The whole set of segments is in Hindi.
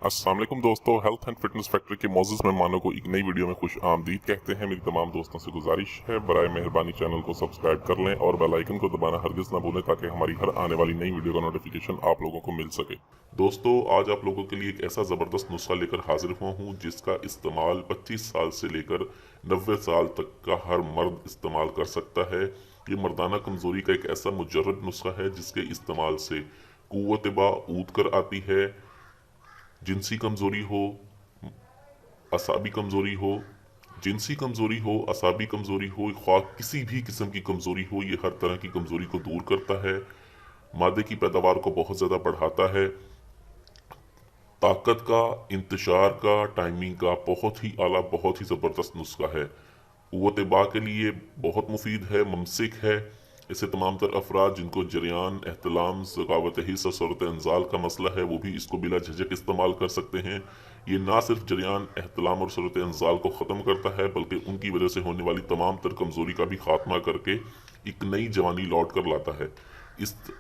अस्सलाम वालेकुम दोस्तों, हेल्थ एंड फिटनेस फैक्ट्री के मोअज़्ज़ज़ मेहमानों को एक नई वीडियो में खुश आमदीद कहते हैं। मेरी तमाम दोस्तों से गुजारिश है, बराए मेहरबानी चैनल को सब्सक्राइब कर लें और बेल आइकन को दबाना हरगिज़ ना भूलें ताकि हमारी हर आने वाली नई वीडियो का नोटिफिकेशन आप लोगों को मिल सके। दोस्तों, आज आप लोगों के लिए एक ऐसा ज़बरदस्त नुस्खा लेकर हाजिर हुआ हूँ जिसका इस्तेमाल 25 साल से लेकर 90 साल तक का हर मर्द इस्तेमाल कर सकता है। ये मर्दाना कमज़ोरी का एक ऐसा मुजर्रद नुस्खा है जिसके इस्तेमाल से क़ुव्वत बा-ऊद कर आती है। जिनसी कमज़ोरी हो, असाबी कमज़ोरी हो, जिनसी कमज़ोरी हो, असाबी कमज़ोरी हो, ख्वाह किसी भी किस्म की कमज़ोरी हो, ये हर तरह की कमज़ोरी को दूर करता है। मादे की पैदावार को बहुत ज़्यादा बढ़ाता है। ताकत का, इंतशार का, टाइमिंग का बहुत ही आला, बहुत ही ज़बरदस्त नुस्खा है। क़ुव्वत बा के लिए बहुत मुफीद है, मुमसिक है। इसे तमाम तर अफराद जिनको जरियान, एहतलाम, ज़कावत हिस्स और सूरत इंज़ाल का मसला है वो भी इसको बिला झिझक इस्तेमाल कर सकते हैं। ये ना सिर्फ जरियान, एहतलाम और सूरत इंज़ाल को ख़त्म करता है बल्कि उनकी वजह से होने वाली तमाम तर कमज़ोरी का भी खात्मा करके एक नई जवानी लौट कर लाता है।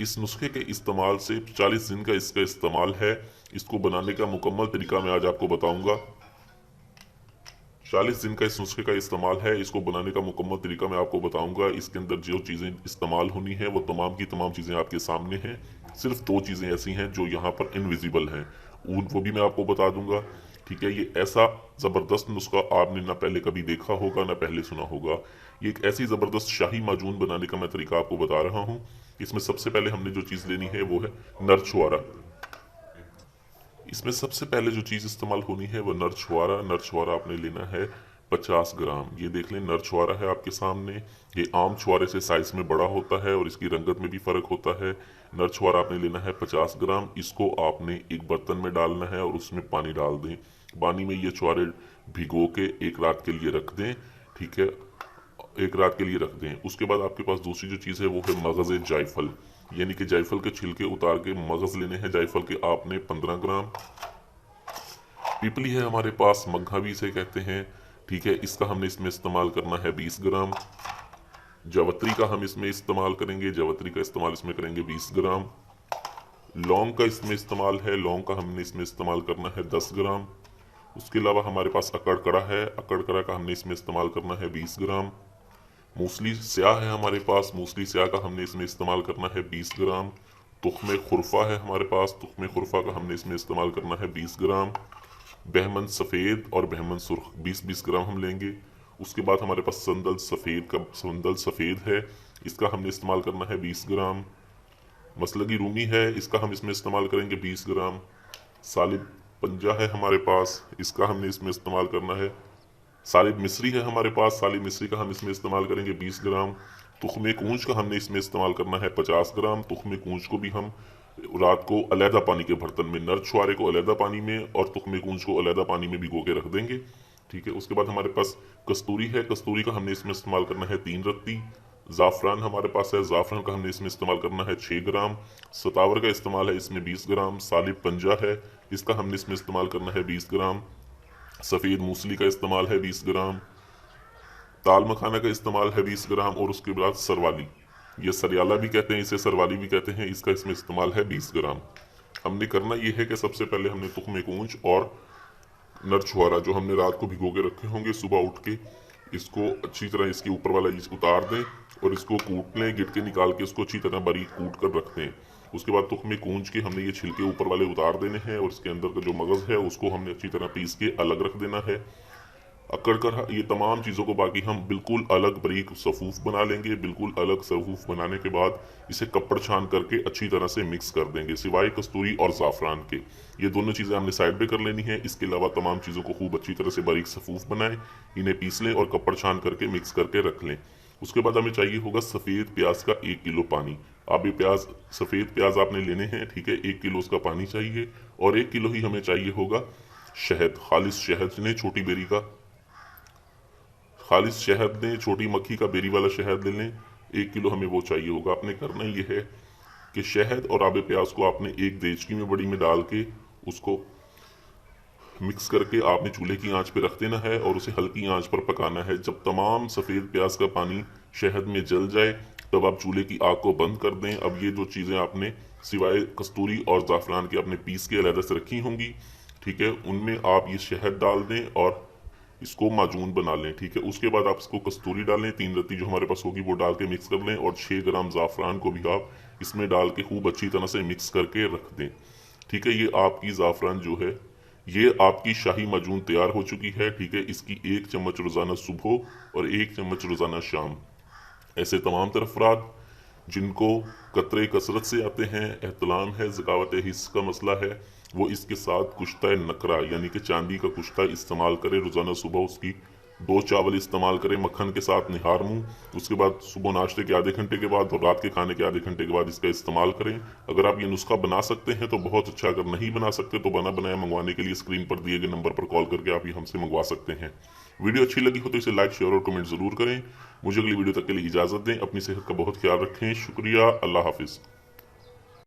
इस नुस्खे के इस्तेमाल से 40 दिन का इसका इस्तेमाल है। इसको बनाने का मुकम्मल तरीका मैं आज आपको बताऊँगा। 40 दिन का इस नुस्खे का इस्तेमाल है। इसको बनाने का मुकम्मल तरीका मैं आपको बताऊंगा। इसके अंदर जो चीज़ें इस्तेमाल होनी है वो तमाम की तमाम चीज़ें आपके सामने हैं। सिर्फ 2 चीज़ें ऐसी हैं जो यहाँ पर इनविजिबल हैं, वो भी मैं आपको बता दूंगा। ठीक है, ये ऐसा ज़बरदस्त नुस्खा आपने ना पहले कभी देखा होगा ना पहले सुना होगा। ये एक ऐसी ज़बरदस्त शाही माजून बनाने का मैं तरीका आपको बता रहा हूँ। इसमें सबसे पहले हमने जो चीज़ लेनी है वो है नर छुआरा। इसमें सबसे पहले जो चीज़ इस्तेमाल होनी है वो नर छुआरा। नर छुआरा आपने लेना है 50 ग्राम। ये देख लें, नर छुआरा है आपके सामने। ये आम छुआरे से साइज़ में बड़ा होता है और इसकी रंगत में भी फ़र्क होता है। नर छुआरा आपने लेना है 50 ग्राम। इसको आपने एक बर्तन में डालना है और उसमें पानी डाल दें। पानी में ये छुआरे भिगो के एक रात के लिए रख दें। ठीक है, एक रात के लिए रख दें। उसके बाद आपके पास दूसरी जो चीज़ है वो है मगज़ जायफल, यानी कि जायफल के छिलके उतार के मगज़ लेने हैं जायफल के आपने 15 ग्राम। पिपली है हमारे पास, मग्घा भी इसे कहते हैं। ठीक है, इसका हमने इसमें इस्तेमाल करना है 20 ग्राम। जावत्री का हम इसमें इस्तेमाल करेंगे, जावत्री का इस्तेमाल इसमें करेंगे 20 ग्राम। लौंग का इसमें इस्तेमाल है, लौंग का हमने इसमें इस्तेमाल करना है 10 ग्राम। उसके अलावा हमारे पास अकड़कड़ा है, अकड़कड़ा का हमने इसमें इस्तेमाल करना है 20 ग्राम। मूसली स्याह है हमारे पास, मूसली स्याह का हमने इसमें इस्तेमाल करना है 20 ग्राम। तुख्मे खुरफा है हमारे पास, तुख्मे खुरफा का हमने इसमें इस्तेमाल करना है 20 ग्राम। बहमन सफ़ेद और बहमन सुर्ख 20-20 ग्राम हम लेंगे। उसके बाद हमारे पास संदल सफ़ेद है, इसका हमने इस्तेमाल करना है 20 ग्राम। मसलगी रूमी है, इसका हम इसमें इस्तेमाल करेंगे 20 ग्राम। सालिब पंजा है हमारे पास, इसका हमने इसमें इस्तेमाल करना है। सालिब मिस्री है हमारे पास, सालिब मिस्री का हम इसमें इस्तेमाल करेंगे 20 ग्राम। तुख्मे कूंज का हमने इसमें इस्तेमाल करना है 50 ग्राम। तुख्मे कूंज को भी हम रात को अलहदा पानी के बर्तन में, नर छुआरे को अलहदा पानी में और तुख्मे कूंज को अलहदा पानी में भिगो के रख देंगे। ठीक है, उसके बाद हमारे पास कस्तूरी है, कस्तूरी का हमने इसमें इस्तेमाल करना है 3 रत्ती। ज़ाफ़रान हमारे पास है, ज़ाफ़रान का हमने इसमें इस्तेमाल करना है 6 ग्राम। सतावर का इस्तेमाल है इसमें 20 ग्राम। सालिब पंजा है, इसका हमने इसमें इस्तेमाल करना है 20 ग्राम। सफ़ेद मूसली का इस्तेमाल है 20 ग्राम। ताल मखाना का इस्तेमाल है 20 ग्राम। और उसके बाद सरवाली, ये सरियाला भी कहते हैं, इसे सरवाली भी कहते हैं, इसका इसमें इस्तेमाल है 20 ग्राम। हमने करना ये है कि सबसे पहले हमने तुख्मे कूंज और नर छुआरा जो हमने रात को भिगो के रखे होंगे, सुबह उठ के इसको अच्छी तरह इसके ऊपर वाला उतार दें और इसको कूट लें, गिटके निकाल के इसको अच्छी तरह बारीक कूट कर रख दें। उसके बाद तुख्मे कूंज के हमने ये छिलके ऊपर वाले उतार देने हैं और इसके अंदर का जो मगज़ है उसको हमने अच्छी तरह पीस के अलग रख देना है। अकड़ कर ये तमाम चीज़ों को बाकी हम बिल्कुल अलग बारीक सफ़ूफ बना लेंगे। बिल्कुल अलग सफ़ूफ बनाने के बाद इसे कपड़ छान करके अच्छी तरह से मिक्स कर देंगे, सिवाय कस्तूरी और ज़ाफ़रान के। ये दोनों चीज़ें हमने साइड पे कर लेनी है। इसके अलावा तमाम चीज़ों को खूब अच्छी तरह से बारीक सफ़ूफ बनाएं, इन्हें पीस लें और कपड़ छान करके मिक्स करके रख लें। उसके बाद हमें चाहिए होगा सफ़ेद प्याज का 1 किलो पानी। आप ये सफ़ेद प्याज आपने लेने हैं। ठीक है, 1 किलो उसका पानी चाहिए और 1 किलो ही हमें चाहिए होगा शहद, खालिश शहद ने, छोटी बेरी का खालिश शहद लें, छोटी मक्खी का बेरी वाला शहद ले लें। 1 किलो हमें वो चाहिए होगा। आपने करना ये है कि शहद और आबे प्याज को आपने एक देचकी में बड़ी में डाल के उसको मिक्स करके आपने चूल्हे की आंच पे रख देना है और उसे हल्की आंच पर पकाना है। जब तमाम सफ़ेद प्याज का पानी शहद में जल जाए तब आप चूल्हे की आग को बंद कर दें। अब ये जो चीज़ें आपने सिवाय कस्तूरी और ज़ाफ़रान के आपने पीस के अलग से रखी होंगी, ठीक है, उनमें आप ये शहद डाल दें और इसको माजून बना लें। ठीक है, उसके बाद आप इसको कस्तूरी डालें, 3 रत्ती जो हमारे पास होगी वो डाल के मिक्स कर लें, और 6 ग्राम ज़ाफ़रान को भी आप इसमें डाल के खूब अच्छी तरह से मिक्स करके रख दें। ठीक है, ये आपकी ज़ाफ़रान जो है, ये आपकी शाही माजून तैयार हो चुकी है। ठीक है, इसकी 1 चम्मच रोज़ाना सुबह और 1 चम्मच रोज़ाना शाम, ऐसे तमाम तर अफराद जिनको कतरे कसरत से आते हैं, एहतलाम है, ज़कावत हिस्स का मसला है, वो इसके साथ कुश्ता नकरा यानी कि चांदी का कुश्ता इस्तेमाल करें। रोज़ाना सुबह उसकी 2 चावल इस्तेमाल करें मक्खन के साथ निहार मुँह। उसके बाद सुबह नाश्ते के आधे घंटे के बाद और रात के खाने के आधे घंटे के बाद इसका इस्तेमाल करें। अगर आप ये नुस्खा बना सकते हैं तो बहुत अच्छा, अगर नहीं बना सकते तो बना बनाया मंगवाने के लिए स्क्रीन पर दिए गए नंबर पर कॉल करके आप ये हमसे मंगवा सकते हैं। वीडियो अच्छी लगी हो तो इसे लाइक, शेयर और कमेंट ज़रूर करें। मुझे अगली वीडियो तक के लिए इजाज़त दें। अपनी सेहत का बहुत ख्याल रखें। शुक्रिया। अल्लाह हाफिज़।